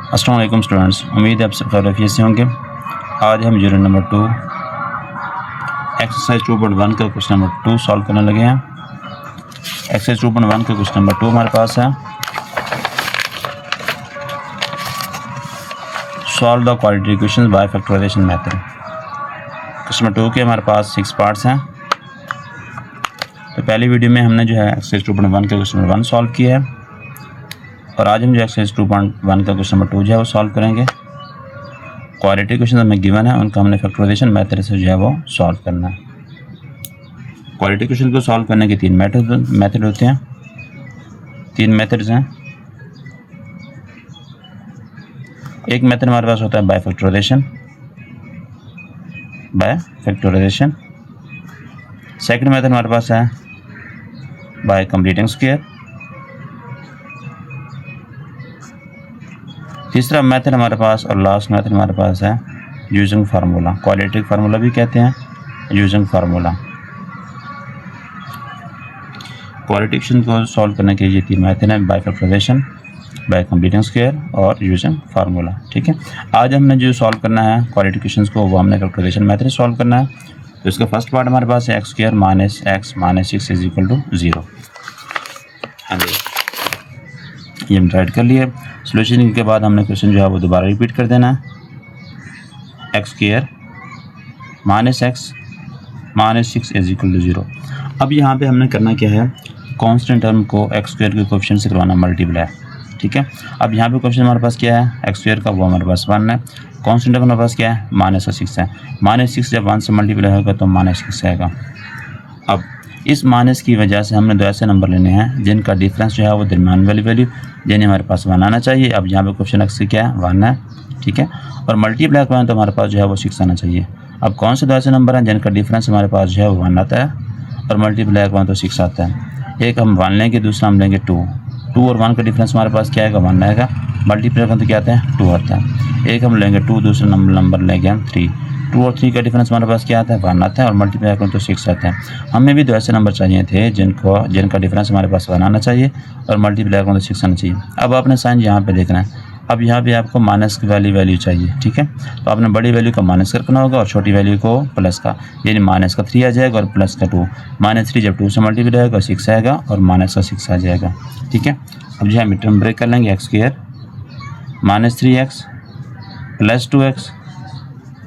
अस्सलाम वालेकुम स्टूडेंट्स, उम्मीद है आप सब खैरियत से होंगे। आज हम यूनिट नंबर 2 एक्सरसाइज 2.1 का क्वेश्चन नंबर 2 सॉल्व करने लगे हैं। एक्सरसाइज 2.1 का क्वेश्चन नंबर 2 हमारे पास है, solve the quadratic equations by factorisation method. Question number 2 के हमारे पास 6 पार्ट्स हैं। तो पहली वीडियो में हमने जो है एक्सरसाइज 2.1 का क्वेश्चन नंबर 1 सॉल्व किया है और आज हम जो एक्सरसाइज 2.1 का क्वेश्चन नंबर 2 जो है वो सॉल्व करेंगे। क्वाड्रेटिक इक्वेशन हमें गिवन है, उनका हमने फैक्टराइजेशन मेथड से जो है वो सॉल्व करना है। क्वाड्रेटिक इक्वेशन को सॉल्व करने के 3 मेथड होते हैं, 3 मेथड्स हैं। एक मेथड हमारे पास होता है बाय फैक्टराइजेशन। सेकंड मेथड हमारे पास है बाय कंप्लीटिंग स्क्वायर। तीसरा मेथड हमारे पास और लास्ट मेथड हमारे पास है यूजिंग फार्मूला। क्वाड्रेटिक फार्मूला भी कहते हैं, यूजिंग फार्मूला। क्वाड्रेटिक इक्वेशन को सॉल्व करने के ये 3 मेथड हैं, by factorisation, by completing square और यूजिंग फार्मूला। ठीक है, आज हमने जो सॉल्व करना है क्वाड्रेटिक इक्वेशंस को, वो हमने फैक्टराइजेशन मेथड से सॉल्व करना है। तो इसका फर्स्ट पार्ट हमारे पास है x square minus x minus 6 is equal to 0। हाँ जी, ये हम राइट कर लिए। सोल्यूशन के बाद हमने क्वेश्चन जो है वो दोबारा रिपीट कर देना है। X square minus x minus 6 is equal to 0। अब यहाँ पे हमने करना क्या है, कांस्टेंट टर्म को एक्स स्क्वायर के कोएफिशिएंट से करवाना मल्टीप्लाई। ठीक है, अब यहाँ पे क्वेश्चन हमारे पास क्या है, एक्स स्क्वायर का वो हमारे पास 1 है, कांस्टेंट टर्म हमारे पास क्या है, -6 है। -6 जब 1 से मल्टीप्लाई होगा तो -6 आएगा। अब इस माइनस की वजह से हमने 2 ऐसे नंबर लेने हैं जिनका डिफरेंस जो है वो दरमियान वाली वैल्यू यानी हमारे पास 1 आना चाहिए। अब यहाँ पे क्वेश्चन एक्स क्या है, 1 है। ठीक है, और मल्टीप्लाई करवाएं तो हमारे पास जो है वो 6 आना चाहिए। अब कौन से 2 ऐसे नंबर हैं जिनका डिफरेंस हमारे पास जो है वो 1 आता है और मल्टीप्लाई करवाएं तो 6 आता है। एक हम 1 लेंगे, दूसरा हम लेंगे 2 और 1 का डिफरेंस हमारे पास क्या आएगा, 1 आएगा। मल्टीप्लाई करवाएं तो क्या आता है, 2 आता है। एक हम लेंगे 2, दूसरा नंबर लेंगे हम 3। 2 और 3 का डिफरेंस हमारे पास क्या आता है, 1 आता है और मल्टीप्लाई करें तो 6 आता है। हमें भी 2 ऐसे नंबर चाहिए थे जिनका डिफरेंस हमारे पास 1 आना चाहिए और मल्टीप्लाई करें तो 6 आना चाहिए। अब आपने साइन यहाँ पे देखना है। अब यहाँ पे आपको माइनस की वैल्यू चाहिए। ठीक है, तो आपने बड़ी वैल्यू का माइनस करना होगा और छोटी वैल्यू को प्लस का, यानी माइनस का 3 आ जाएगा और प्लस का 2। -3 जब 2 से मल्टीप्लाई होगा 6 आएगा और माइनस का 6 आ जाएगा। ठीक है, अब जो है मिड टर्म ब्रेक कर लेंगे, x square -3x plus 2x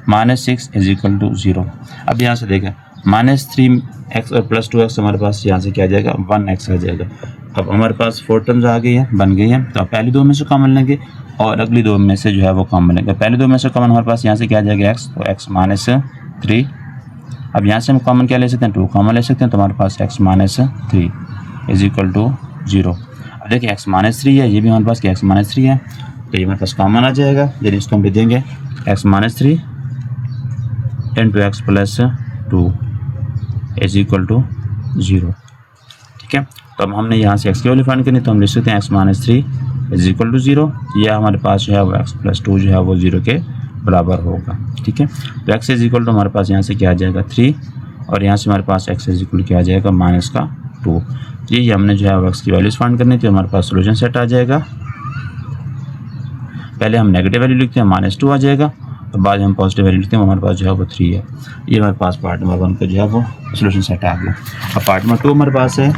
-6 is equal to 0। अब यहाँ से देखें, -3x और प्लस 2x हमारे पास यहाँ से क्या आ जाएगा, 1x आ जाएगा। अब हमारे पास 4 टर्म्स आ गई है, बन गई है। तो आप पहली 2 में से कॉमन लेंगे और अगली 2 में से जो है वो कॉमन लेंगे। पहली 2 में से कॉमन हमारे पास यहाँ से क्या आ जाएगा, x, तो x -3। अब यहाँ से हम कॉमन क्या ले सकते हैं, 2 कॉमन ले सकते हैं, तो हमारे पास x -3 इज इक्वल टू 0। अब देखिए x -3 है, ये भी हमारे पास क्या x -3 है, तो ये हमारे पास कॉमन आ जाएगा। यानी इसको हम लिख देंगे x -3 into x plus 2 is equal to 0। ठीक है, तो अब हमने यहाँ से x की वैल्यू फाइंड करनी, तो हम लिख सकते हैं x -3 इज इक्वल टू 0। यह हमारे पास जो है वो x प्लस 2 जो है वो 0 के बराबर होगा। ठीक है, तो x इज इक्वल टू हमारे पास यहाँ से क्या आ जाएगा, 3 और यहाँ से हमारे पास x इज इक्वल क्या आ जाएगा, -2। ये हमने जो है वो x की वैल्यूज फाइंड करनी थी, हमारे पास सोल्यूशन सेट आ जाएगा। पहले हम नेगेटिव वैल्यू लिखते हैं, -2 आ जाएगा, और बाद में हम पॉजिटिव वैल्यू लिखते हैं, हमारे पास जो है वो 3 है। ये हमारे पास पार्ट नंबर 1 का जो है वो सोल्यूशन सेट आ गया। अब पार्ट नंबर 2 हमारे पास है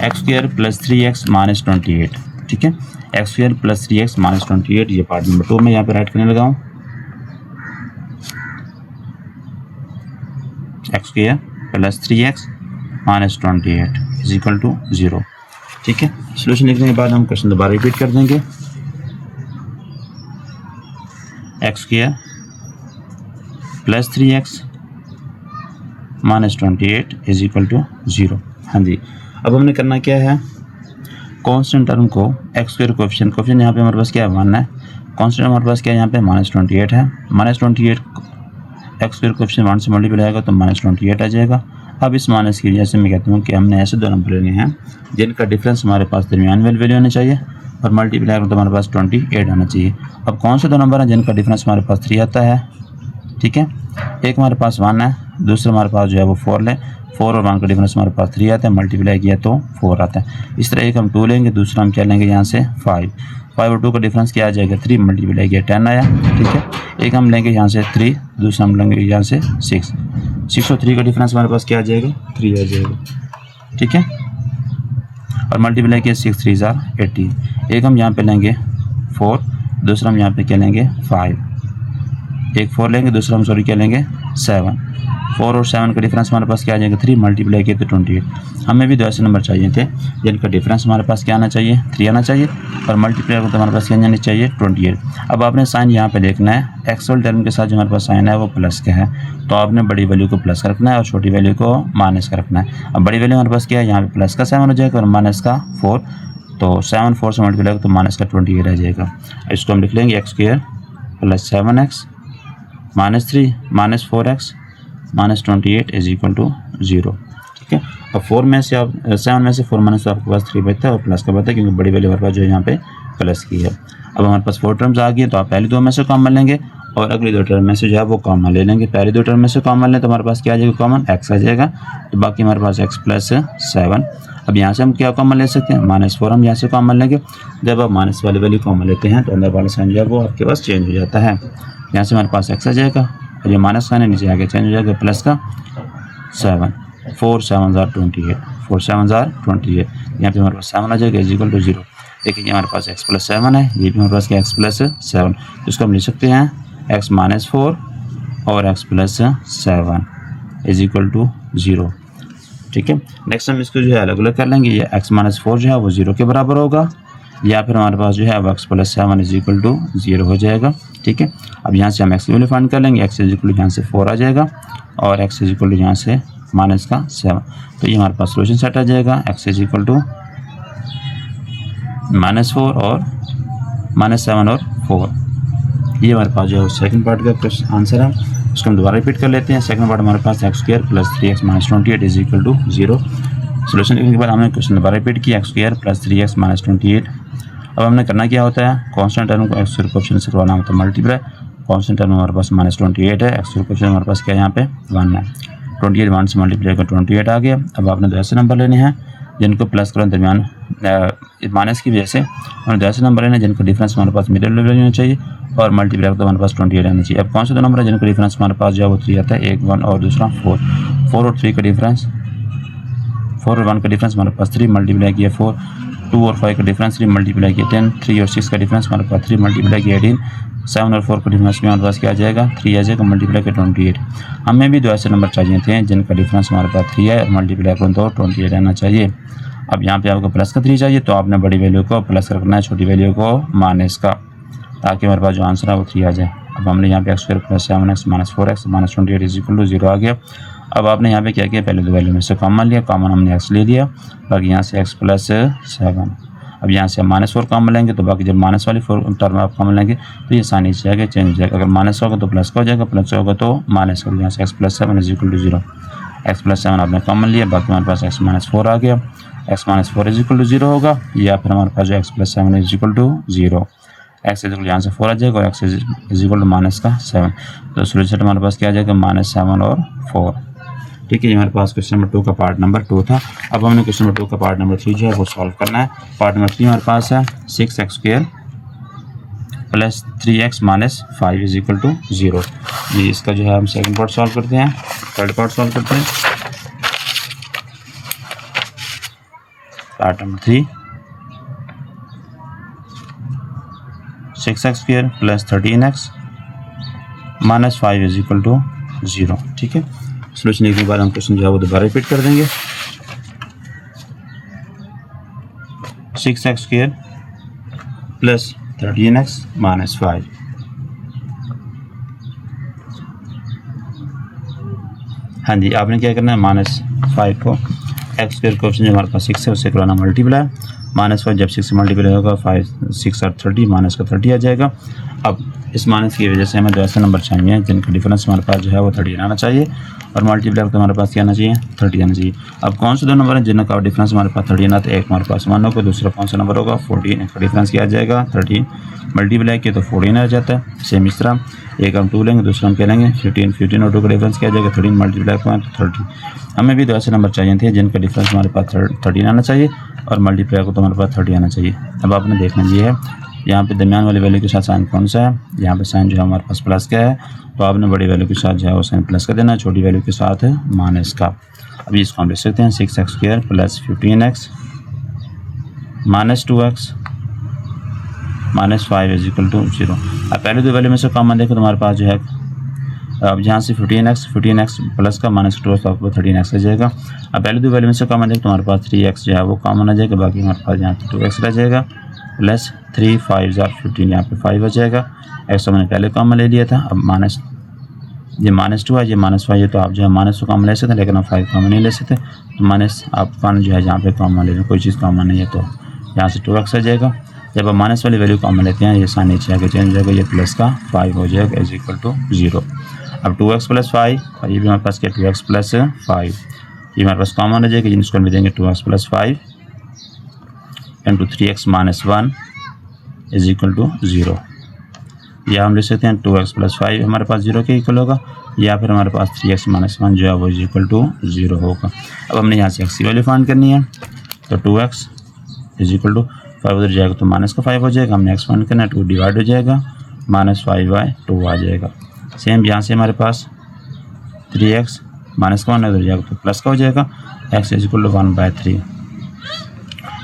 x square plus 3x minus 28। ठीक है, x square plus 3x minus 28, ये पार्ट नंबर 2 में यहाँ पे राइट करने लगा हूँ। X square plus 3x minus 28 is equal to 0। ठीक है, सोल्यूशन लिखने के बाद हम क्वेश्चन दोबारा रिपीट कर देंगे। X square plus 3x minus 28 is equal to 0। हाँ जी, अब हमने करना क्या है, कांस्टेंट टर्म को एक्स स्क्वायर कोएफिशिएंट यहाँ पे हमारे पास क्या है, 1 है। कांस्टेंट हमारे पास क्या है, यहाँ पे -28 है। -28 एक्स स्क्वायर कोएफिशिएंट 1 से मल्टीप्लाई आएगा तो -28 आ जाएगा। अब इस माइनस की वजह से मैं कहता हूँ कि हमने ऐसे 2 नंबर लेने हैं जिनका डिफरेंस हमारे पास दरमियान वाली वैल्यू होनी चाहिए और मल्टीप्लाई करें तो हमारे पास 28 आना चाहिए। अब कौन से 2 नंबर हैं जिनका डिफरेंस हमारे पास 3 आता है। ठीक है, एक हमारे पास 1 है, दूसरा हमारे पास जो है वो 4 है। 4 और 1 का डिफरेंस हमारे पास 3 आता है, मल्टीप्लाई किया तो 4 आता है। इस तरह एक हम 2 लेंगे, दूसरा हम क्या लेंगे यहाँ से 5। 5 और 2 का डिफरेंस क्या आ जाएगा 3 मल्टीप्लाई किया 10 आया। ठीक है, एक हम लेंगे यहाँ से 3, दूसरा हम लेंगे यहाँ से 6। 6 और 3 का डिफरेंस हमारे पास क्या आ जाएगा 3 आ जाएगा। ठीक है, और मल्टीप्लाई किया 6 3 जार 18। एक हम यहाँ पे लेंगे 4, दूसरा हम यहाँ पे क्या लेंगे 5। एक 4 लेंगे, दूसरा हम क्या लेंगे 7। 4 और 7 का डिफरेंस हमारे पास क्या आ जाएगा 3 मल्टीप्लाई किया तो 28। हमें भी 2 ऐसे नंबर चाहिए थे जिनका डिफरेंस हमारे पास क्या आना चाहिए 3 आना चाहिए, और मल्टीप्लाई करते हमारे पास क्या आना चाहिए 28। अब आपने साइन यहाँ पे देखना है, एक्चुअल टर्म के साथ जो हमारे पास साइन है वो प्लस का है, तो आपने बड़ी वैल्यू को प्लस का रखना है और छोटी वैल्यू को माइनस का रखना है। अब बड़ी वैल्यू हमारे पास क्या है यहाँ पे प्लस का 7 हो जाएगा और माइनस का 4, तो 7 4 से मल्टीप्लाई तो माइनस का 28 रह जाएगा। इसको हम लिख लेंगे x square plus 7x minus 3 minus 4x minus 28 is equal to 0। ठीक है, अब 4 में से आप 7 में से 4 माइनस तो आपके पास 3 बचता है और प्लस का बचता है क्योंकि बड़ी वैल्यू हमारे पास जो है यहाँ पे प्लस की है। अब हमारे पास 4 टर्म्स आ गई, तो आप पहली 2 में से कॉमन लेंगे और अगली 2 टर्म में से जो है वो कॉमन ले लेंगे। पहली 2 टर्म में से कॉमन लें तो हमारे पास क्या आ जाएगा कॉमन x आ जाएगा, तो बाकी हमारे पास x प्लस 7। अब यहाँ से हम क्या कॉमन ले सकते हैं -4 हम यहाँ से कॉमन लेंगे। जब आप माइनस वाली वैल्यू कॉमन लेते हैं तो अंदर वाला साइन जो है वो आपके पास चेंज हो जाता है। यहाँ से हमारे पास x आ जाएगा और ये माइनस साइन है नीचे आगे चेंज हो जाएगा प्लस का 7। 4 7 जार 28, 4 7 जार 28। यहाँ पे हमारे पास 7 आ जाएगा इज इक्वल टू 0। देखिए हमारे पास x प्लस 7 है, ये भी हमारे पास क्या x प्लस 7, तो इसको हम लिख सकते हैं x माइनस 4 और x plus 7 is equal to 0। ठीक है, नेक्स्ट हम इसको जो है अलग अलग कर लेंगे। ये x माइनस 4 जो है वो 0 के बराबर होगा, या फिर हमारे पास जो है अब x plus 7 is equal to 0 हो जाएगा। ठीक है, अब यहाँ से हम x की वैल्यू फाइंड कर लेंगे, x इज इक्वल टू यहाँ से 4 आ जाएगा और x इज इक्वल टू यहाँ से माइनस का 7, तो ये हमारे पास सोल्यूशन सेट आ जाएगा। x इज इक्वल टू -4 और -7 और 4। ये हमारे पास जो है सेकंड पार्ट का क्वेश्चन आंसर है। इसको हम दोबारा रिपीट कर लेते हैं। सेकंड पार्ट हमारे पास x square plus 3x minus 28 is equal to 0। Solution लिखने के बाद हमने क्वेश्चन दोबारा रिपीट किया, x square plus 3x minus 28। अब हमने करना क्या होता है, कॉन्स्टेंट टर्म को एक्स स्क्वायर कोएफिशिएंट से करवाना होता है मल्टीप्लाई। कॉन्स्टेंट टर्म हमारे पास -28 है, एक्स स्क्वायर कोएफिशिएंट हमारे पास क्या है यहाँ पे 1 है। 28 1 से मल्टीप्लाई कर 28 आ गया। अब आपने 2 ऐसे नंबर लेने हैं जिनको प्लस करें दरमियान माइनस की वजह से, और 2 ऐसे नंबर लेने हैं जिनका डिफरेंस हमारे पास मिडिल लेवल होना चाहिए और मल्टीप्लाई तो हमारे पास 28 आना चाहिए। अब कौन से 2 नंबर है जिनका डिफरेंस हमारे पास जो है वो 3 आता है, एक 1 और दूसरा 4। 4 और 3 का डिफरेंस, 4 और 1 का डिफरेंस हमारे पास 3 मल्टीप्लाई किया 4, 2 और 5 का डिफरेंस 3 मल्टीप्लाई किया 10, 3 और 6 का डिफरेंस हमारे पास 3 मल्टीप्लाई किया 18, 7 और 4 का डिफरेंस में हमारे पास क्या आ जाएगा 3 आ जाएगा मल्टीप्लाई किया 28। हमें भी 2 ऐसे नंबर चाहिए थे जिनका डिफरेंस हमारे पास 3 है और मल्टीप्लाई करें तो 28 आना चाहिए। अब यहाँ पे आपको प्लस का 3 चाहिए, तो आपने बड़ी वैल्यू को प्लस रखना है, छोटी वैल्यू को माइनस का, ताकि हमारे पास जो आंसर है वो 3 आ जाए। अब हमने यहाँ पे x square plus 7x minus 4x minus 28 is equal to 0 आ गया। अब आपने यहाँ पे क्या किया, पहले 2 वैल्यू में से कॉमन लिया, कॉमन हमने x ले लिया, बाकी यहाँ से x प्लस 7। अब यहाँ से हम -4 कॉमन लेंगे, तो बाकी जब माइनस वाली 4 टर्म आप कॉमन लेंगे तो ये साइन नीचे आगे चेंज हो जाएगा। अगर माइनस होगा तो प्लस का हो जाएगा, प्लस होगा तो माइनस होगा। यहाँ से x plus 7 is equal to 0। x plus 7 आपने कॉमन लिया, बाकी हमारे पास x माइनस 4 आ गया। x minus 4 is equal to 0 होगा, या फिर हमारे पास जो x plus 7 is equal to 0। x is equal यहाँ से 4 आ जाएगा और x is equal to minus का 7, तो सोल्यूशन हमारे पास क्या आ जाएगा -7 और 4। ठीक है, ये हमारे पास क्वेश्चन नंबर 2 का पार्ट नंबर 2 था। अब हमने क्वेश्चन नंबर 2 का पार्ट नंबर 3 जो है वो सॉल्व करना है। पार्ट नंबर 3 हमारे पास है 6x square plus 3x minus 5 is equal to 0। ये इसका जो है हम सेकंड पार्ट सॉल्व करते हैं, थर्ड पार्ट सॉल्व करते हैं। Part number 3 6x square plus 13x minus 5 is equal to 0। ठीक है, सोल्यूशन लिखने के बाद हम क्वेश्चन जो है वो दोबारा रिपीट कर देंगे। 6x square plus 13x minus 5। हाँ जी, आपने क्या करना है, -5 को x स्क्वायर कोएफिशिएंट जो हमारे पास 6 है उससे कराना मल्टीप्लाई। -5 जब 6 से मल्टीप्लाई होगा 5 6 और 30 माइनस का 30 आ जाएगा। अब इस माइनस की वजह से हमें 2 ऐसे नंबर चाहिए जिनका डिफरेंस हमारे पास जो है वो 30 आना चाहिए, और मल्टीप्लाई तो हमारे पास क्या आना चाहिए 30 आना चाहिए। अब कौन से 2 नंबर हैं जिनका डिफरेंस हमारे पास 30 आना, तो एक हमारे पास 1 होगा, दूसरा कौन सा नंबर होगा 14। इसका डिफरेंस क्या आ जाएगा 30, मल्टीप्लाई किया तो 14 आ जाता है। सेम इस तरह एक हम 2 लेंगे, दूसरा हम क्या लेंगे 15। 15 और 2 का डिफरेंस क्या आ जाएगा 13, मल्टीप्लाई करें तो 30। हमें भी 2 ऐसे नंबर चाहिए थे जिनका डिफरेंस हमारे पास 30 आना चाहिए और मल्टीप्लाई को तो हमारे पास 30 आना चाहिए। अब आपने देखना ये है यहाँ पे दरमियान वाली वैल्यू के साथ साइन कौन सा है, यहाँ पे साइन जो है हमारे पास प्लस का है, तो आपने बड़ी वैल्यू के साथ जो है वो साइन प्लस का देना है, छोटी वैल्यू के साथ है माइनस का। अभी इसको हम लिख सकते हैं 6x² plus 15x minus 2x minus 5 is equal to 0। अब पहले दो वैल्यू में से कॉमन देखें तो हमारे पास जो है, अब यहाँ से 15x प्लस का माइनस 2 तो आपको 13x आ जाएगा। अब पहले दो वैल्यू में से कॉमन देखें तो हमारे पास 3x जो है वो कॉमन आ जाएगा, बाकी हमारे पास यहाँ पे 2x रह जाएगा प्लस 3 5 15, यहाँ पे 5 आ जाएगा। x तो मैंने पहले कॉमन ले लिया था, अब माइनस ये माइनस 2 है, ये माइनस 5 है, तो आप जो है माइनस को कॉमन ले सकते हैं, लेकिन आप 5 कॉमन नहीं ले सकते, तो माइनस आप 1 जो है यहाँ पे कॉमन ले लें, कोई चीज़ कॉमन नहीं है तो यहाँ से 2x आ जाएगा। जब आप माइनस वाली वैल्यू कॉमन लेते हैं, ये साइन नीचे आके चेंज हो जाएगा, ये प्लस का 5 हो जाएगा इज इक्वल टू 0। अब 2x प्लस 5 और ये भी हमारे पास क्या 2x प्लस 5, ये हमारे पास कॉमन हो जाएगा, जिसको हम देंगे 2x plus 5 into 3x minus 1 is equal to 0। या हम लिख सकते हैं 2x प्लस 5 हमारे पास 0 के इक्वल होगा, या फिर हमारे पास 3x माइनस 1 जो है वो इज इक्वल टू 0 होगा। अब हमने यहाँ से x की वैल्यू फाइंड करनी है, तो 2x इज इक्वल टू 5 उधर जाएगा तो माइनस का 5 हो जाएगा, हमने x फाइंड करना है, 2 डिवाइड हो जाएगा माइनस 5/2 आ जाएगा। सेम यहाँ से हमारे पास 3x माइनस का 1 उधर जाएगा तो प्लस का हो जाएगा, x इज इक्वल टू 1/3।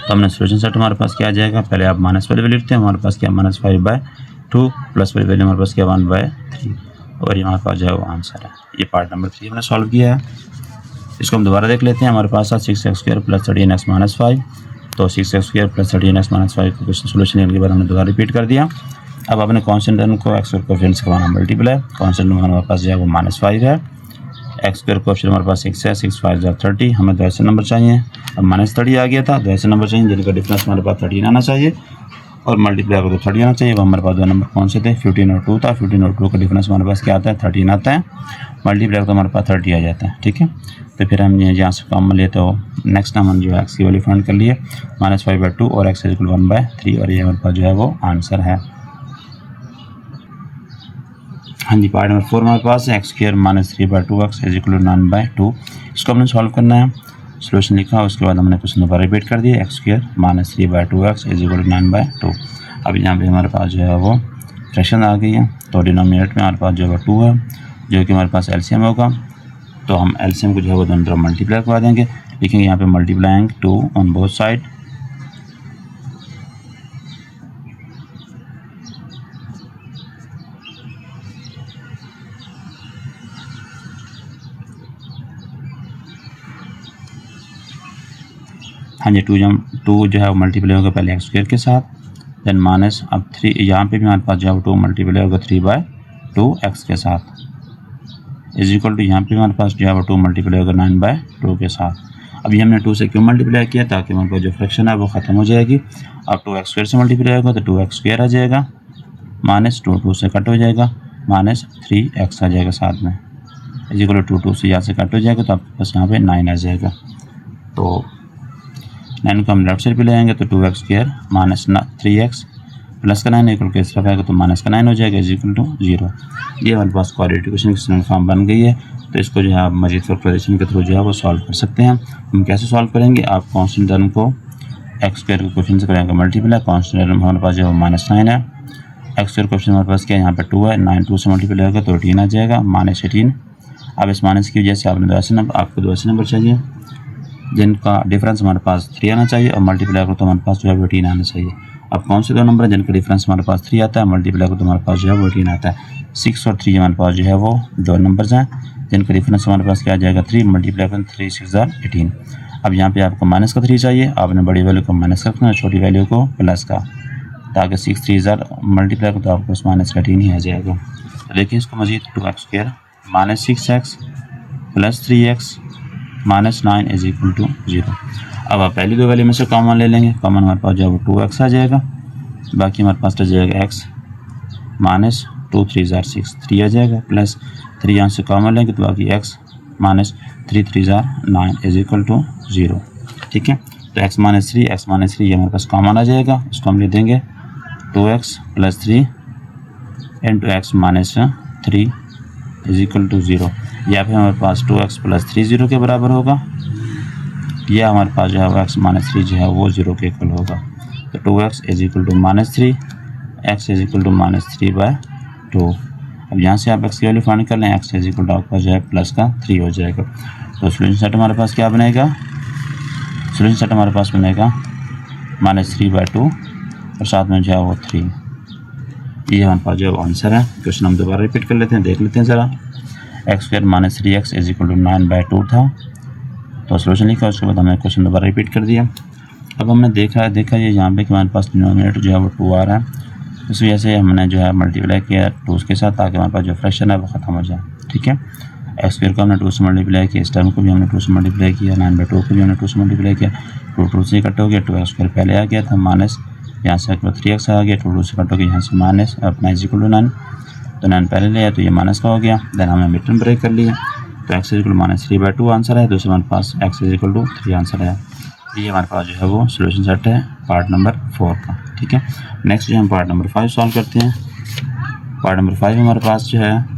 तो हमने सोल्यूशन सेट हमारे पास क्या आ जाएगा, पहले आप माइनस वाली वैल्यू लिखते हैं, हमारे पास क्या माइनस 5/2 प्लस वाली वैल्यू हमारे पास क्या 1/3, और ये हमारे पास जो है वो आंसर है। ये पार्ट नंबर 3 हमने सॉल्व किया है। इसको हम दोबारा देख लेते हैं। हमारे पास 6x² प्लस 13x माइनस 5, तो 6x² प्लस 13x माइनस 5 को क्वेश्चन सोल्यूशन करने के बाद हमने दोबारा रिपीट कर दिया। अब अपने कॉन्स्टेंट टर्म को x स्क्वायर कोएफिशिएंट से करवाना मल्टीप्लाई, कॉन्स्टेंट टर्म हमारे पास जो है वो -5 है, x स्क्वायर कोएफिशिएंट हमारे पास 6 है, 6 5 30, हमें 2 ऐसे नंबर चाहिए। अब -30 आ गया था, 2 ऐसे नंबर चाहिए जिनका डिफरेंस हमारे पास 13 आना चाहिए, और मल्टीप्लाई को तो 30 आना चाहिए। अब हमारे पास 2 नंबर कौन से थे, 15 और 2 था। 15 और 2 का डिफरेंस हमारे पास क्या आता है, 13 आता है, मल्टीप्लाई तो हमारे पास 30 आ जाता है। ठीक है, तो फिर हम यहाँ से कॉमन लेते हो, नेक्स्ट हम जो है x की वैल्यू फाइंड कर लिए -5/2 और x इक्वल 1/3, और ये हमारे पास जो है वो आंसर है। हाँ जी, पार्ट नंबर 4 हमारे पास है x² -3/2x इज इक्वल 9/2। इसको हमने सॉल्व करना है, सोल्यूशन लिखा, उसके बाद हमने क्वेश्चन दोबारा रिपीट कर दिया, x² -3/2x इज इक्वल 9/2। अब यहाँ पे हमारे पास जो है वो फ्रैक्शन आ गई है, तो डिनोमिनेटर में हमारे पास जो है 2 है, जो कि हमारे पास एलसीएम होगा, तो हम एलसीएम को जो है वो दोनों तरफ मल्टीप्लाई करवा देंगे। लिखेंगे यहाँ पे मल्टीप्लाइंग 2 ऑन बोथ साइड, हाँ जी, 2 जो है वो मल्टीप्लाई होगा पहले x² के साथ, देन माइनस, अब 3 यहाँ पे भी हमारे पास जो है 2 मल्टीप्लाई होगा 3/2x के साथ, इज इक्वल टू यहाँ पे हमारे पास जो है 2 मल्टीप्लाई होगा 9/2 के साथ। अभी हमने 2 से क्यों मल्टीप्लाई किया, ताकि हमारे पास जो फ्रैक्शन है वो ख़त्म हो जाएगी। अब 2x² से मल्टीप्लाई होगा तो 2x² आ जाएगा, माइनस 2 से कट हो जाएगा, -3x आ जाएगा साथ में, इज इक्वल टू 2 से यहाँ से कट हो जाएगा, तो आपके पास यहाँ पे 9 आ जाएगा। तो 9 को हम लेफ्ट साइड पे ले आएंगे तो 2x² -3x प्लस का 9 इक्वल के इस तरफ आएगा तो माइनस का 9 हो जाएगा, इज इक्वल टू 0। ये हमारे पास क्वाड्रेटिक इक्वेशन की सिंपल फॉर्म बन गई है। तो इसको जो है आप मजीद फैक्टराइजेशन के थ्रू जो है वो सॉल्व कर सकते हैं। हम कैसे सॉल्व करेंगे, आप कॉन्स्टेंट टर्म को x² के कोएफिशिएंट से करेंगे मल्टीप्लाई, कॉन्स्टेंट टर्म हमारे पास जो है -9 है, x² कोएफिशिएंट हमारे पास क्या है, यहाँ पर 2 है, 9 2 से मल्टीप्लाई होगा तो 18 आ जाएगा, -18। अब इस माइनस की वजह से आपको 2 ऐसे नंबर चाहिए जिनका डिफरेंस हमारे पास 3 आना चाहिए, और मल्टीप्लाई करो तो हमारे पास जो है 18 आना चाहिए। अब कौन से 2 नंबर हैं जिनका डिफरेंस हमारे पास 3 आता है, मल्टीप्लाई करो तो हमारे पास जो है 18 आता है। 6 और 3 हमारे पास जो है वो 2 नंबर्स हैं जिनका डिफरेंस हमारे पास क्या आ जाएगा 3, मल्टीप्लाई करें 3 6 18। अब यहाँ पे आपको माइनस का 3 चाहिए, आपने बड़ी वैल्यू को माइनस रखना है, छोटी वैल्यू को प्लस का, ताकि 6 3 मल्टीप्लाई करो तो आपको -18 ही आ जाएगा। तो देखिए इसको मजीद 2x² -6x plus 3x -9 is equal to 0। अब आप पहली 2 वैल्यू में से कॉमन ले लेंगे, कॉमन हमारे पास जो है 2x आ जाएगा, बाकी हमारे पास रह जाएगा x -2 3 6 3 आ जाएगा, प्लस 3 यहाँ से कॉमन लेंगे तो बाकी x -3 3 9 इज इक्वल टू 0। ठीक है, तो x -3 ये हमारे पास कॉमन आ जाएगा, इसको हम लिख देंगे 2x + 3 into x -3 is equal to 0, या फिर हमारे पास 2x + 3 0 के बराबर होगा, या हमारे पास जो है x -3 जो है वो 0 के इक्वल होगा। तो 2x is equal to -3 x is equal to -3/2। अब यहाँ से आप एक्स की वैल्यू फाइंड कर लें, एक्स इज इक्वल टू आपका जो है प्लस का 3 हो जाएगा। तो सोल्यूशन सेट हमारे पास क्या बनेगा, सोल्यूशन सेट हमारे पास बनेगा -3/2 और साथ में जो है वो 3। ये हमारे पास जो आंसर है। क्वेश्चन हम दोबारा रिपीट कर लेते हैं, देख लेते हैं ज़रा। x² - 3x is equal to 9/2 था, तो सोल्यूशन लिखा, उसके बाद हमने क्वेश्चन दोबारा रिपीट कर दिया। अब हमने देखा ये यहाँ पे कि हमारे पास डिनोमिनेटर जो है वो 2 आ रहा है, इस वजह से हमने जो है मल्टीप्लाई किया 2 के साथ, ताकि हमारे पास जो फ्रैक्शन है वो ख़त्म हो जाए। ठीक है, x² को हमने 2 से मल्टीप्लाई किया, इस टर्म को भी हमने 2 से मल्टीप्लाई किया, 9/2 को भी हमने 2 से मल्टीप्लाई किया, 2 से कट हो गया, 2x² पहले आ गया था, माइनस यहाँ से 3x आ गया, 2 से कट हो गया, यहाँ से माइनस अपना इज इक्वल टू 9, तो 9 पहले लिया तो ये माइनस का हो गया, देन हमने मिड टर्म ब्रेक कर लिया, तो x is equal to -3/2 answer है। दूसरे हमारे पास x is equal to 3 answer है। ये हमारे पास जो है वो सोल्यूशन सेट है पार्ट नंबर 4 का। ठीक है, नेक्स्ट जो हम पार्ट नंबर 5 सॉल्व करते हैं। पार्ट नंबर 5 हमारे पास जो है